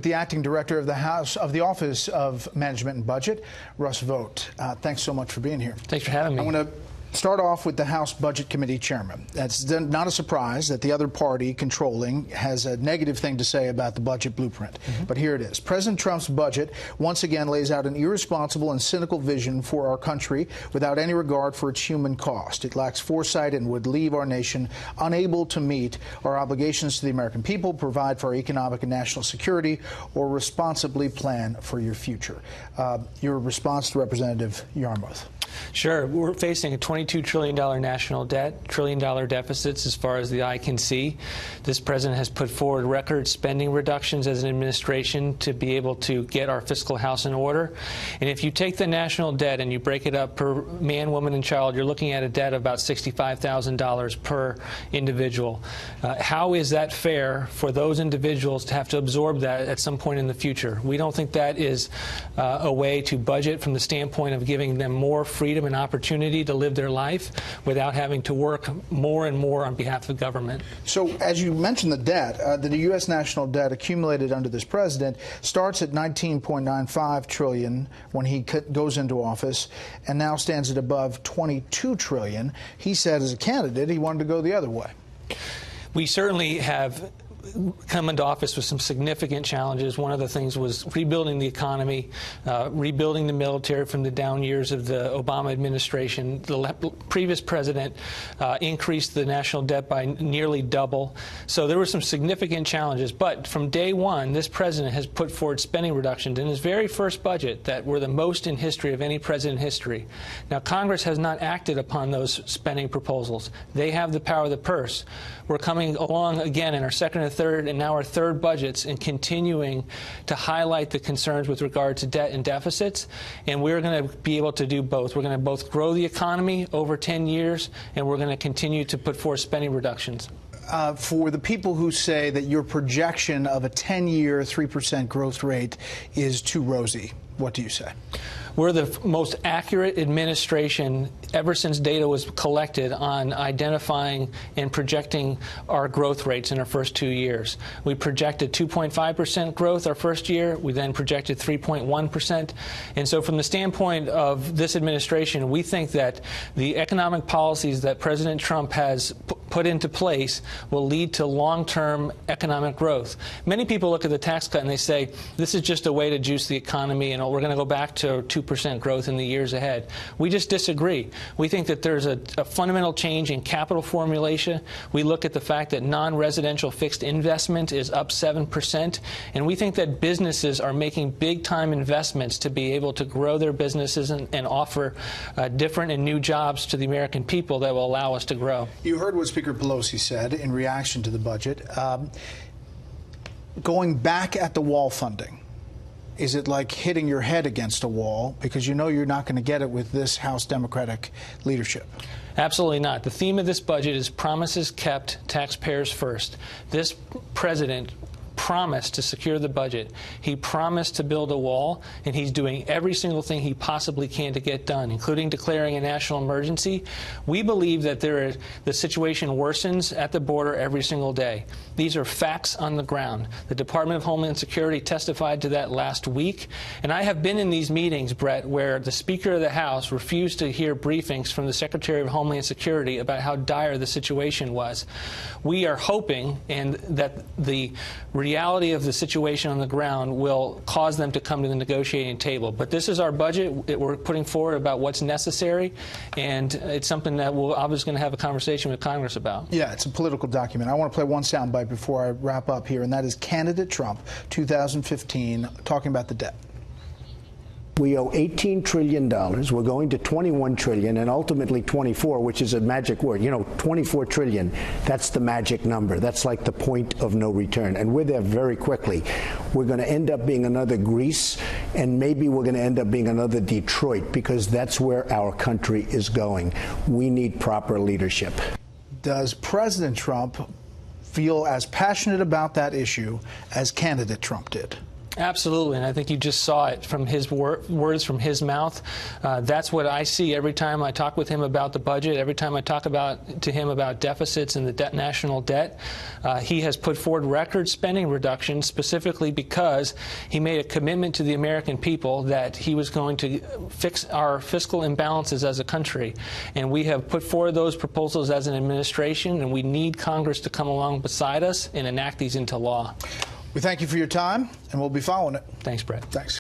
The acting director of the Office of Management and Budget, Russ Vought. Thanks so much for being here. Thanks for having me. I'm going to start off with the House Budget Committee chairman. That's not a surprise that the other party controlling has a negative thing to say about the budget blueprint. But here it is. President Trump's budget once again lays out an irresponsible and cynical vision for our country without any regard for its human cost. It lacks foresight and would leave our nation unable to meet our obligations to the American people, provide for our economic and national security, or responsibly plan for your future. Your response to Representative Yarmouth. Sure. We're facing a $22 trillion national debt, trillion-dollar deficits as far as the eye can see. This president has put forward record spending reductions as an administration to be able to get our fiscal house in order. And if you take the national debt and you break it up per man, woman, and child, you're looking at a debt of about $65,000 per individual. How is that fair for those individuals to have to absorb that at some point in the future? We don't think that is a way to budget from the standpoint of giving them more freedom and opportunity to live their life without having to work more and more on behalf of the government. So, as you mentioned, the debt, the U.S. national debt accumulated under this president starts at $19.95 trillion when he goes into office, and now stands at above $22 trillion. He said, as a candidate, he wanted to go the other way. We certainly have come into office with some significant challenges. One of the things was rebuilding the economy, rebuilding the military from the down years of the Obama administration. The previous president increased the national debt by nearly double. So there were some significant challenges. But from day one, this president has put forward spending reductions in his very first budget that were the most in history of any president in history. Now, Congress has not acted upon those spending proposals. They have the power of the purse. We're coming along again in our second and third and now our third budgets and continuing to highlight the concerns with regard to debt and deficits, and we're going to be able to do both. We're going to both grow the economy over 10 years, and we're going to continue to put forth spending reductions. For the people who say that your projection of a 10-year 3% growth rate is too rosy, what do you say? We're the most accurate administration ever since data was collected on identifying and projecting our growth rates in our first 2 years. We projected 2.5% growth our first year. We then projected 3.1%. And so from the standpoint of this administration, we think that the economic policies that President Trump has put into place will lead to long-term economic growth. Many people look at the tax cut and they say, this is just a way to juice the economy and we're going to go back to 2% growth in the years ahead. We just disagree. We think that there's a fundamental change in capital formulation. We look at the fact that non-residential fixed investment is up 7%, and we think that businesses are making big-time investments to be able to grow their businesses and offer different and new jobs to the American people that will allow us to grow. You heard what Speaker Pelosi said in reaction to the budget. Going back at the wall funding, is it like hitting your head against a wall because you know you're not going to get it with this House Democratic leadership? Absolutely not. The theme of this budget is promises kept, taxpayers first. This president promised to secure the budget. He promised to build a wall, and he's doing every single thing he possibly can to get done, including declaring a national emergency. We believe that the situation worsens at the border every single day. These are facts on the ground. The Department of Homeland Security testified to that last week, and I have been in these meetings, Brett, where the Speaker of the House refused to hear briefings from the Secretary of Homeland Security about how dire the situation was. We are hoping that the reality of the situation on the ground will cause them to come to the negotiating table. But this is our budget that we're putting forward about what's necessary, and it's something that we're obviously going to have a conversation with Congress about. Yeah, it's a political document. I want to play one soundbite before I wrap up here, and that is candidate Trump, 2015, talking about the debt. We owe $18 trillion. We're going to $21 trillion and ultimately 24, which is a magic word. You know, 24 trillion, that's the magic number. That's like the point of no return. And we're there very quickly. We're going to end up being another Greece, and maybe we're going to end up being another Detroit, because that's where our country is going. We need proper leadership. Does President Trump feel as passionate about that issue as candidate Trump did? Absolutely, and I think you just saw it from his words from his mouth. That's what I see every time I talk with him about the budget, every time I talk to him about deficits and the national debt. He has put forward record spending reductions specifically because he made a commitment to the American people that he was going to fix our fiscal imbalances as a country. And we have put forward those proposals as an administration, and we need Congress to come along beside us and enact these into law. We thank you for your time, and we'll be following it. Thanks, Brett. Thanks.